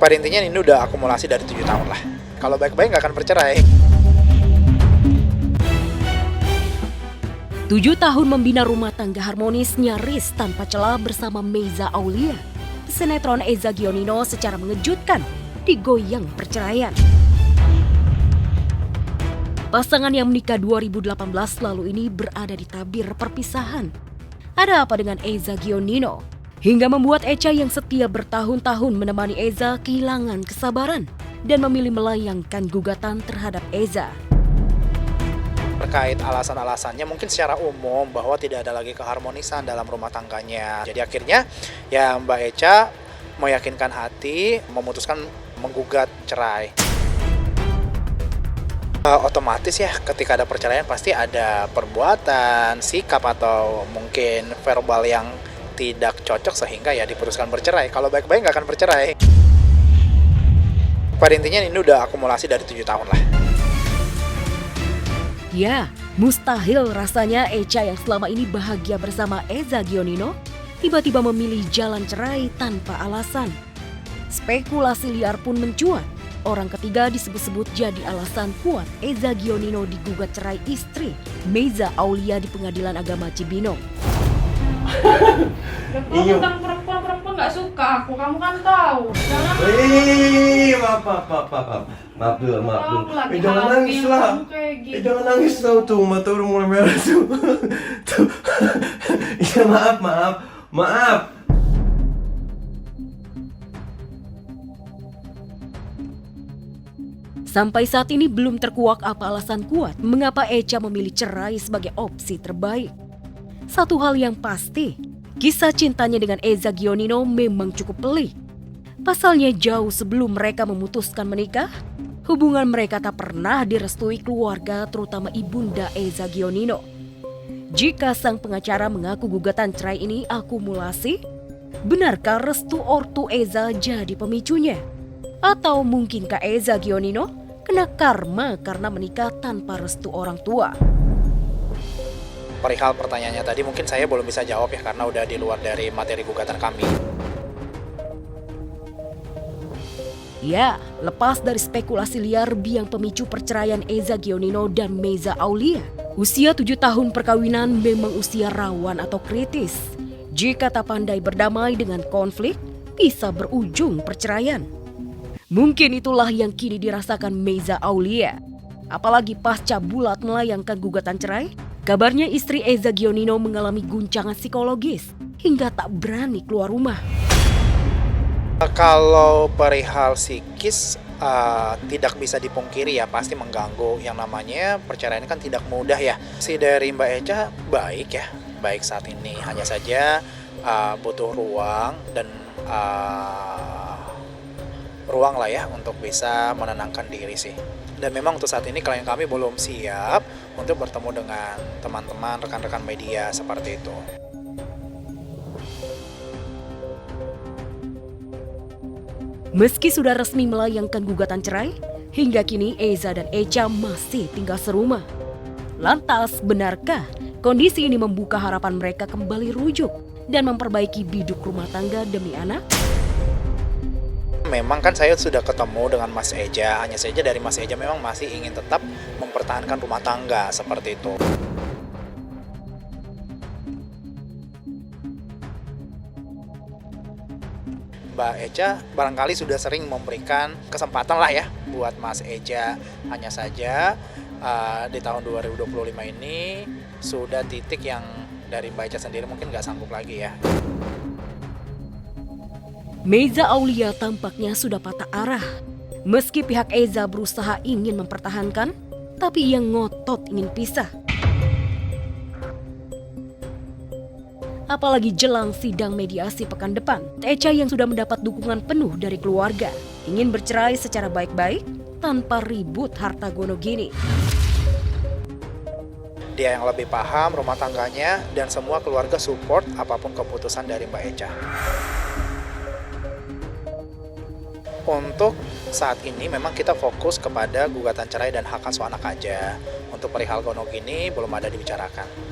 Pada intinya ini udah akumulasi dari 7 tahun lah. Kalau baik-baik nggak akan bercerai. 7 tahun membina rumah tangga harmonis nyaris tanpa celah bersama Meiza Aulia. Sinetron Eza Gionino secara mengejutkan digoyang perceraian. Pasangan yang menikah 2018 lalu ini berada di tabir perpisahan. Ada apa dengan Eza Gionino? Hingga membuat Echa yang setia bertahun-tahun menemani Eza kehilangan kesabaran dan memilih melayangkan gugatan terhadap Eza. Terkait alasan-alasannya mungkin secara umum bahwa tidak ada lagi keharmonisan dalam rumah tangganya. Jadi akhirnya ya Mbak Echa meyakinkan hati memutuskan menggugat cerai. Otomatis ya ketika ada perceraian pasti ada perbuatan, sikap atau mungkin verbal yang tidak cocok sehingga ya diputuskan bercerai. Kalau baik-baik nggak akan bercerai. Pada intinya ini udah akumulasi dari 7 tahun lah. Ya, mustahil rasanya Echa yang selama ini bahagia bersama Eza Gionino tiba-tiba memilih jalan cerai tanpa alasan. Spekulasi liar pun mencuat. Orang ketiga disebut-sebut jadi alasan kuat Eza Gionino digugat cerai istri Meiza Aulia di Pengadilan Agama Cibinong. Iya. Tentang perempuan nggak suka aku, kamu kan tahu. Jangan. Maaf dulu. Aku lagi Jangan hamil, nangis lah. kamu kayak gitu. Jangan nangis tuh, mata udah mulai merah tuh. Tuh. Ya maaf. Sampai saat ini belum terkuak apa alasan kuat mengapa Echa memilih cerai sebagai opsi terbaik. Satu hal yang pasti, kisah cintanya dengan Eza Gionino memang cukup pelik. Pasalnya jauh sebelum mereka memutuskan menikah, hubungan mereka tak pernah direstui keluarga terutama ibunda Eza Gionino. Jika sang pengacara mengaku gugatan cerai ini akumulasi, benarkah restu ortu Eza jadi pemicunya? Atau mungkinkah Eza Gionino kena karma karena menikah tanpa restu orang tua? Perihal pertanyaannya tadi mungkin saya belum bisa jawab ya karena udah di luar dari materi gugatan kami. Ya, lepas dari spekulasi liar biang pemicu perceraian Eza Gionino dan Meiza Aulia, usia 7 tahun perkawinan memang usia rawan atau kritis. Jika tak pandai berdamai dengan konflik, bisa berujung perceraian. Mungkin itulah yang kini dirasakan Meiza Aulia. Apalagi pasca bulat melayangkan gugatan cerai, kabarnya istri Eza Gionino mengalami guncangan psikologis hingga tak berani keluar rumah. Kalau perihal psikis tidak bisa dipungkiri ya pasti mengganggu. Yang namanya perceraian kan tidak mudah ya. Si dari Mbak Echa baik saat ini. Hanya saja butuh ruang dan ruang lah ya untuk bisa menenangkan diri sih. Dan memang untuk saat ini klien kami belum siap untuk bertemu dengan teman-teman, rekan-rekan media seperti itu. Meski sudah resmi melayangkan gugatan cerai, hingga kini Eza dan Echa masih tinggal serumah. Lantas, benarkah kondisi ini membuka harapan mereka kembali rujuk dan memperbaiki biduk rumah tangga demi anak? Memang kan saya sudah ketemu dengan Mas Eja, hanya saja dari Mas Eja memang masih ingin tetap mempertahankan rumah tangga seperti itu. Mbak Eja barangkali sudah sering memberikan kesempatan lah ya buat Mas Eja. Hanya saja di tahun 2025 ini sudah titik yang dari Mbak Eja sendiri mungkin nggak sanggup lagi ya. Meiza Aulia tampaknya sudah patah arah. Meski pihak Eza berusaha ingin mempertahankan, tapi ia ngotot ingin pisah. Apalagi jelang sidang mediasi pekan depan, Echa yang sudah mendapat dukungan penuh dari keluarga ingin bercerai secara baik-baik tanpa ribut harta gono gini. Dia yang lebih paham rumah tangganya dan semua keluarga support apapun keputusan dari Mbak Echa. Untuk saat ini memang kita fokus kepada gugatan cerai dan hak asuh anak aja. Untuk perihal gono gini belum ada dibicarakan.